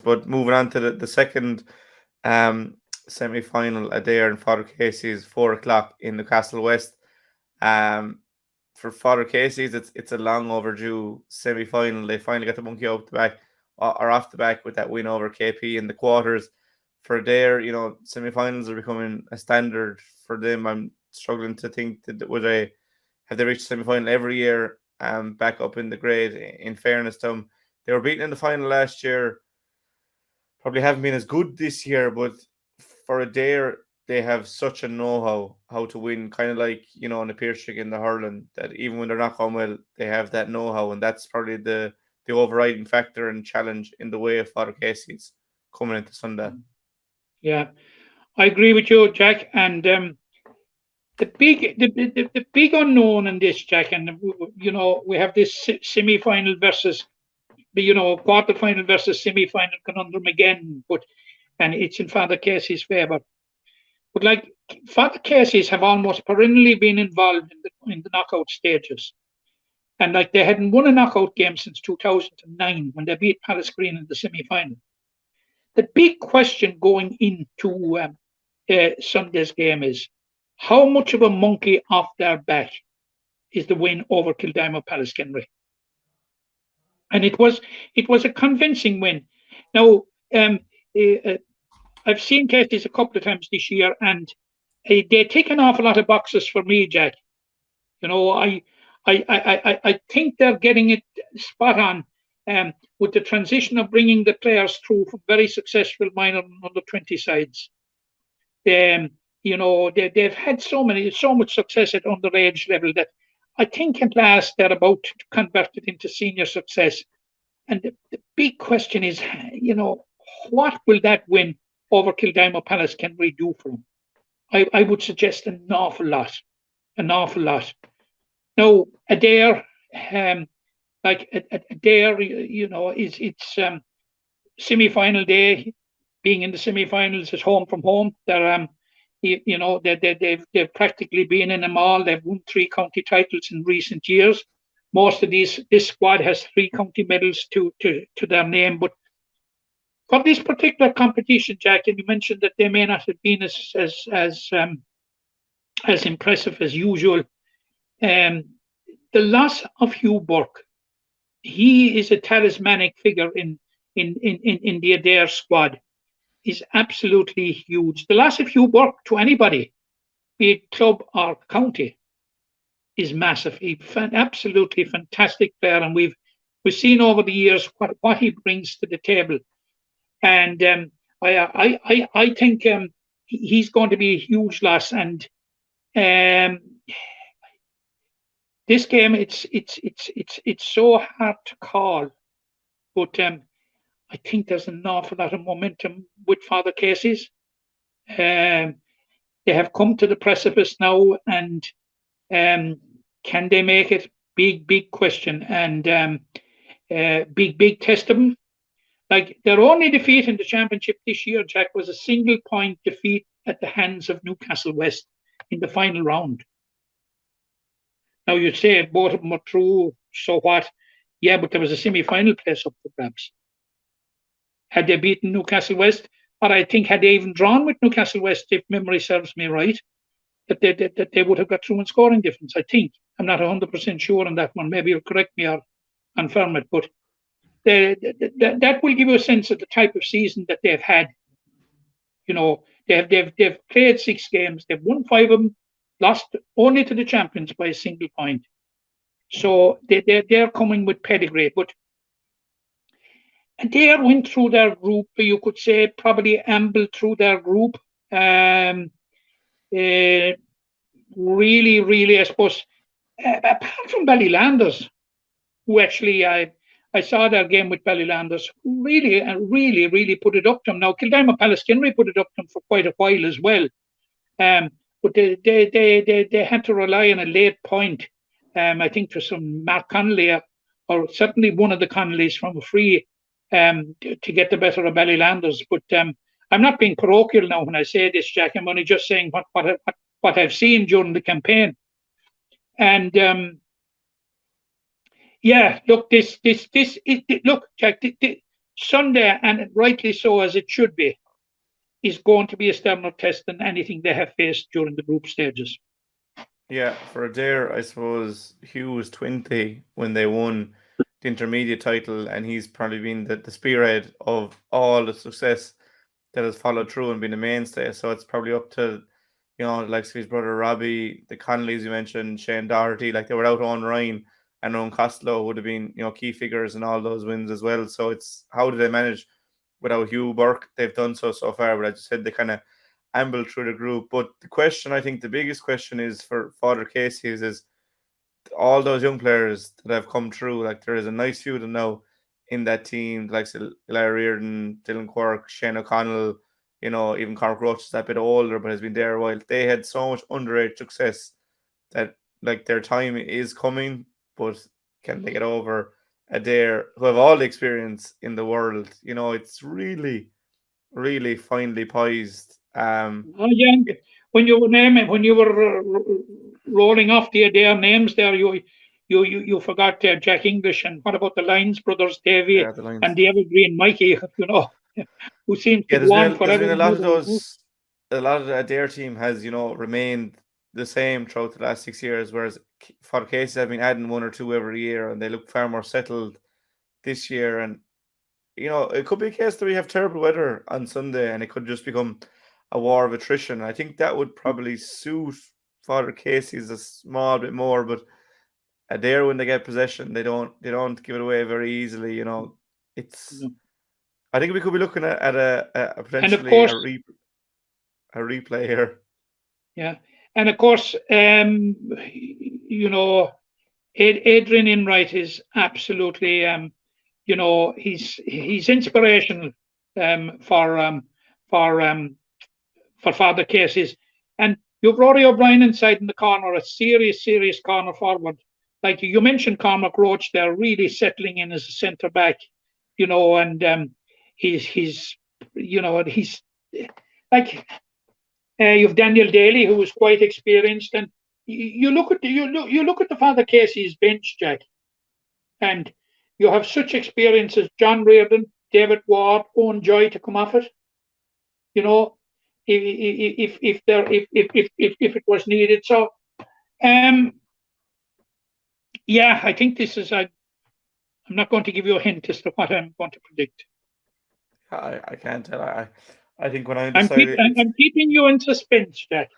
But moving on to the second semi-final, Adare and Fr Caseys, 4 o'clock in Newcastle West. For Fr Caseys, it's a long overdue semi-final. They finally got the monkey out the back or off the back with that win over KP in the quarters. For Adare, semi-finals are becoming a standard for them. I'm struggling to think that have they reached the semi-final every year back up in the grade. In fairness to them, they were beaten in the final last year. Probably haven't been as good this year, but for Adare, they have such a know-how how to win, kind of like, in the Piercing in the hurling, that even when they're not going well, they have that know-how, and that's probably the overriding factor and challenge in the way of Fr Caseys coming into Sunday. Yeah, I agree with you, Jack. And the big unknown in this, Jack, and we have this semi-final versus quarter-final versus semi-final conundrum again, and it's in Fr Caseys' favour. But like Fr Caseys have almost perennially been involved in the knockout stages, and like they hadn't won a knockout game since 2009 when they beat Palace Green in the semi-final. The big question going into Sunday's game is how much of a monkey off their back is the win over Kildimo Palace Kenry. And it was a convincing win. Now, I've seen Caseys a couple of times this year, and they tick an awful lot of boxes for me, Jack. I think they're getting it spot on with the transition of bringing the players through from very successful minor and under 20 sides. They've had so much success at underage level that I think at last they're about to convert it into senior success. And the big question is, what will that win over Kildimo Palace Kenry do for them? I would suggest an awful lot. Now, Adare, Adare, it's semi-final day. Being in the semi-finals is home from home. They've practically been in them all. They've won 3 county titles in recent years. Most of this squad has 3 county medals to their name. But for this particular competition, Jack, and you mentioned that they may not have been as impressive as usual. The loss of Hugh Burke, he is a talismanic figure in the Adare squad, is absolutely huge. The loss of Hugh Burke to anybody, be it club or county, is massive. He's an absolutely fantastic player, and we've seen over the years what he brings to the table. And I think he's going to be a huge loss. And this game, it's so hard to call, but I think there's an awful lot of momentum with Fr Caseys. They have come to the precipice now, and can they make it? Big question, and big test of them. Like, their only defeat in the championship this year, Jack, was a single-point defeat at the hands of Newcastle West in the final round. Now, you'd say both of them are through, so what? Yeah, but there was a semi-final place up for grabs. Had they beaten Newcastle West, or I think had they even drawn with Newcastle West, if memory serves me right, that they would have got through in scoring difference, I think. I'm not 100% sure on that one. Maybe you'll correct me or confirm it, but that will give you a sense of the type of season that they've had. They've played 6 games, they've won 5 of them, lost only to the champions by a single point. So they're coming with pedigree. But Adare went through their group, you could say, probably ambled through their group. Really, I suppose, apart from Ballylanders, who actually I saw their game with Ballylanders, really put it up to them. Now, Kildimo Palace Kenry put it up to them for quite a while as well. But they had to rely on a late point. I think for some Mark Connolly, or certainly one of the Connollys from a free, to get the better of Ballylanders. But I'm not being parochial now when I say this, Jack. I'm only just saying what I've seen during the campaign. And yeah, look, look, Jack. Sunday, and rightly so as it should be, is going to be a sterner test than anything they have faced during the group stages. Yeah, for Adare, I suppose Hugh was 20 when they won the intermediate title, and he's probably been the spearhead of all the success that has followed through and been a mainstay. So it's probably up to, like his brother Robbie, the Connollys you mentioned, Shane Doherty, like they were out on Ryan and Owen Costello would have been, key figures in all those wins as well. So it's how do they manage without Hugh Burke? They've done so far, but I just said they kind of amble through the group. But the question, I think the biggest question is for Father Caseys is all those young players that have come through. Like there is a nice few of them now in that team, like Larry Reardon, Dylan Quirk, Shane O'Connell, even Cormac Roach is that bit older but has been there a while. They had so much underage success that like their time is coming, but can they get over Adare, who have all the experience in the world? It's really, really finely poised. Yeah, when you were rolling off their names there, you forgot Jack English, and what about the Lyons brothers, Davy The lines. and the evergreen Mikey, who seems to Yeah, go on there's forever. been a lot of those. A lot of the Adair team has, remained the same throughout the last 6 years, whereas for cases have been adding one or two every year, and they look far more settled this year. And it could be a case that we have terrible weather on Sunday, and it could just become a war of attrition. I think that would probably suit Father Casey's a small bit more, but Adair, when they get possession, they don't give it away very easily. It's. I think we could be looking at a potentially and of course, a replay here. Yeah, and of course, Adrian Enright is absolutely, he's inspirational for Father Caseys, and you've Rory O'Brien inside in the corner, a serious corner forward. Like you mentioned, Cormac Roach, they're really settling in as a centre back, and he's like. You've Daniel Daly, who is quite experienced, and you look at the Father Casey's bench, Jack, and you have such experience as John Reardon, David Ward, Owen Joy to come off it. If it was needed. So, yeah, I think this is. I'm not going to give you a hint as to what I'm going to predict. I can't tell. I think when I I'm keeping you in suspense, Jack.